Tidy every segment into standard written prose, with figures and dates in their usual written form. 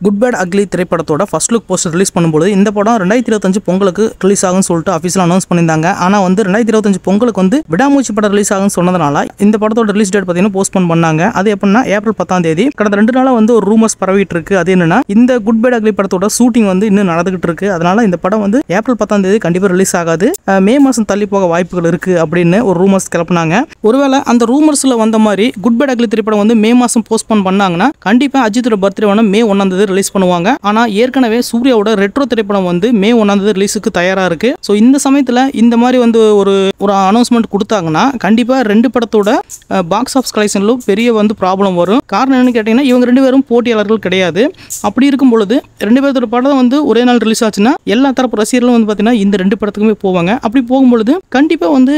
Good bad ugly திரைப்படத்தோட first look poster release பண்ணும்போது இந்த படம் 2025 பொங்கலுக்கு ரிலீஸ் ஆகும்னு சொல்லிட்டு அஃபிஷியலாக அனௌன்ஸ் பண்ணியிருந்தாங்க. ஆனால் வந்து 2025 பொங்கலுக்கு வந்து விடாமூச்சி படம் ரிலீஸ் ஆகும்னு சொன்னதுனால இந்த படத்தோட ரிலீஸ் டேட் பார்த்தீங்கன்னா போஸ்ட்போன் பண்ணாங்க. அது எப்படின்னா ஏப்ரல் 10ஆம் தேதி. கடந்த 2 நாளாக வந்து ஒரு ரூமர்ஸ் பரவிட்டு இருக்கு. அது என்னன்னா இந்த குட் பேட் அக்லி படத்தோட ஷூட்டிங் வந்து இன்னும் நடந்துகிட்டு இருக்கு. அதனால இந்த படம் வந்து ஏப்ரல் 10ஆம் தேதி கண்டிப்பாக ரிலீஸ் ஆகாது, மே மாதம் தள்ளி போக வாய்ப்புகள் இருக்கு அப்படின்னு ஒரு ரூமர்ஸ் கிளப்பினாங்க. ஒருவேளை அந்த ரூமர்ஸ்ல வந்த மாதிரி குட் பேட் அக்லி திரைப்படம் வந்து மே மாதம் போஸ்ட்போன் பண்ணாங்கன்னா கண்டிப்பாக அஜித்தோட பர்த்டே வந்து மே 1ஆம் தேதி ரிலீஸ் பண்ணுவாங்க. ஆனா ஏற்கனவே சூர்யாவோட ரெட்ரோ திரைப்படம் வந்து மே 1ஆம் தேதி ரிலீஸுக்கு தயாரா இருக்கு. ஸோ இந்த சமயத்தில் இந்த மாதிரி வந்து ஒரு அனௌன்ஸ்மெண்ட் கொடுத்தாங்கன்னா கண்டிப்பா 2 படத்தோட பாக்ஸ் ஆஃபீஸ் கலெக்ஷன்ல பெரிய வந்து ப்ராப்ளம் வரும். காரணம் என்னன்னு கேட்டீங்கன்னா இவங்க 2 பேரும் போட்டியாளர்கள் கிடையாது. அப்படி இருக்கும் பொழுது 2 பேர்த்தோட படம் வந்து ஒரே நாள் ரிலீஸ் ஆச்சுன்னா எல்லா தரப்பு ரசிகர்களும் வந்து பார்த்தீங்கன்னா இந்த 2 படத்துக்குமே போவாங்க. அப்படி போகும்பொழுது கண்டிப்பா வந்து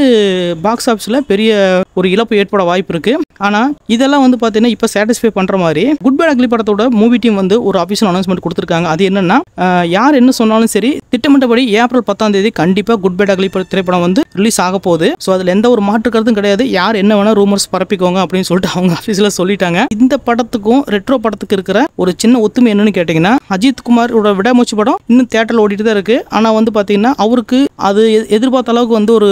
பாக்ஸ் ஆஃபீஸில் பெரிய ஒரு இழப்பு ஏற்பட வாய்ப்பு இருக்கு. ஆனா இதெல்லாம் வந்து பார்த்தீங்கன்னா இப்போ சாட்டிஸ்ஃபை பண்ற மாதிரி குட் பேட் அக்லி படத்தோட மூவி டீம் வந்து ஒரு அஃபிஷியல் அனௌன்ஸ்மெண்ட் கொடுத்திருக்காங்க. அது என்னன்னா யார் என்ன சொன்னாலும் சரி திட்டமிட்டபடி ஏப்ரல் 10ஆம் தேதி கண்டிப்பா குட் பேட் அக்லி திரைப்படம் வந்து ரிலீஸ் ஆக போகுது. ஸோ அதுல எந்த ஒரு மாற்று கருத்தும் கிடையாது. யார் என்ன வேணா ரூமர்ஸ் பரப்பிக்கோங்க அப்படின்னு சொல்லிட்டு அவங்க ஆஃபீஸ்ல சொல்லிட்டாங்க. இந்த படத்துக்கும் ரெட்ரோ படத்துக்கு இருக்கிற ஒரு சின்ன ஒத்துமை என்னன்னு கேட்டீங்கன்னா அஜித் குமாரோட விடாமூச்சி படம் இன்னும் தியேட்டர்ல ஓடிட்டு தான் இருக்கு. ஆனா வந்து பாத்தீங்கன்னா அவருக்கு அது எதிர்பார்த்த அளவுக்கு வந்து ஒரு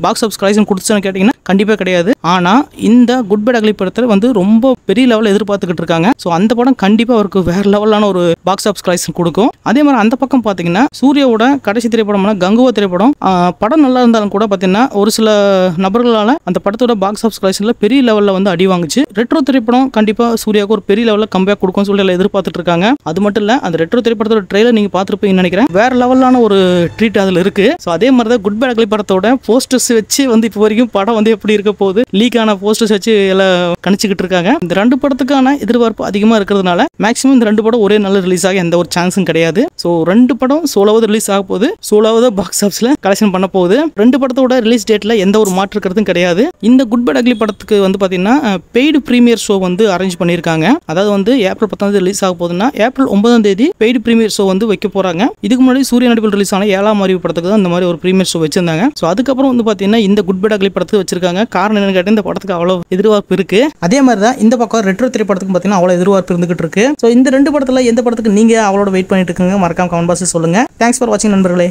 பாக்ஸ் ஆஃபீஸ் கலெக்ஷன் கொடுத்துச்சுன்னு கேட்டீங்கன்னா கண்டிப்பா கிடையாது. ஆனா இந்த குட் பேட் அக்லி படத்தை வந்து ரொம்ப பெரிய லெவலில் எதிர்பார்த்துக்கிட்டு இருக்காங்க. ஸோ அந்த படம் கண்டிப்பா அவருக்கு வேற லெவலான ஒரு பாக்ஸ் ஆஃபீஸ் கலெக்ஷன் கொடுக்கும். அதே மாதிரி அந்த பக்கம் பாத்தீங்கன்னா சூர்யாவோட கடைசி திரைப்படமான கங்குவா திரைப்படம் படம் நல்லா இருந்தாலும் கூட பாத்தீங்கன்னா ஒரு சில நபர்களால அந்த படத்தோட பாக்ஸ் ஆஃபீஸ் கலெக்ஷன்ல பெரிய லெவல்ல வந்து அடி வாங்குச்சு. ரெட்ரோ திரைப்படம் கண்டிப்பா சூர்யாவுக்கு ஒரு பெரிய லெவலில் கம்பேக் கொடுக்கும் சொல்லி எதிர்பார்த்துட்டு இருக்காங்க. அது மட்டும் இல்ல அந்த ரெட்ரோ திரைப்படத்தோட ட்ரெய்லர் நீங்க பார்த்துருப்பீங்கன்னு நினைக்கிறேன். வேற லெவலான ஒரு ட்ரீட் அதுல இருக்கு. ஸோ அதே மாதிரி தான் குட் பேட் அக்லி படத்தோட போஸ்டர்ஸ் வச்சு வந்து இப்போ வரைக்கும் படம் வந்து எப்படி இருக்க போகுது லீக் ஆன போஸ்டர்ஸ் வச்சு எல்லாம் கணிச்சுக்கிட்டு இருக்காங்க. இந்த 2 படத்துக்கான எதிர்பார்ப்பு அதிகமா இருக்கிறதுனால மேக்ஸிமம் இந்த 2 படம் ஒரே நாள் ரிலீஸ் ஆக எந்த ஒரு சான்ஸும் கிடையாது. ஸோ 2 படம் சோலோவாக ரிலீஸ் ஆக போகுது, சோலோவாக பாக்ஸ் ஆஃபீஸ்ல கலெக்ஷன் பண்ண போகுது. 2 படத்தோட ரிலீஸ் டேட்ல எந்த ஒரு மாற்று கருத்தும் கிடையாது. இந்த குட் பேட் அக்லி படத்துக்கு வந்து பாத்தீங்கன்னா பெய்டு பிரீமியர் ஷோ வந்து அரேஞ்ச் பண்ணியிருக்காங்க. அதாவது வந்து ஏப்ரல் 10ஆம் தேதி ரிலீஸ் ஆக போகுதுன்னா ஏப்ரல் 9ஆம் தேதி பெய்டு பிரீமியர் ஷோ வந்து வைக்க போறாங்க. இதுக்கு முன்னாடி சூரிய நடிப்பில் ரிலீஸ் ஆன 7ஆம் அறிவு படத்துக்கு தான் இந்த மாதிரி ஒரு பிரீமியர் ஷோ வச்சிருந்தாங்க. ஸோ அதுக்கப்புறம் வந்து பாத்தீங்கன்னா இந்த குட் பேட் அக்லி படத்துக்கு வச்சிருக்காங்க. காரணம் என்னன்னு கேட்டா இந்த படத்துக்கு அவ்வளவு எதிர்பார்ப்பு இருக்கு. அதே மாதிரி தான் இந்த பக்கம் ரெட்ரோ திரைப்படத்துக்கு பாத்தீங்கன்னா அவ்வளவு எதிர்பார்ப்பு இருந்துகிட்டு இருக்கு. ஸோ இந்த 2 படத்துல எந்த படத்துக்கு நீங்க அவளோட வெயிட் பண்ணிட்டு இருக்கீங்க மறக்காம கமெண்ட் பாக்ஸ்ல சொல்லுங்க. தேங்க்ஸ் ஃபார் வாட்சிங் நண்பர்களே.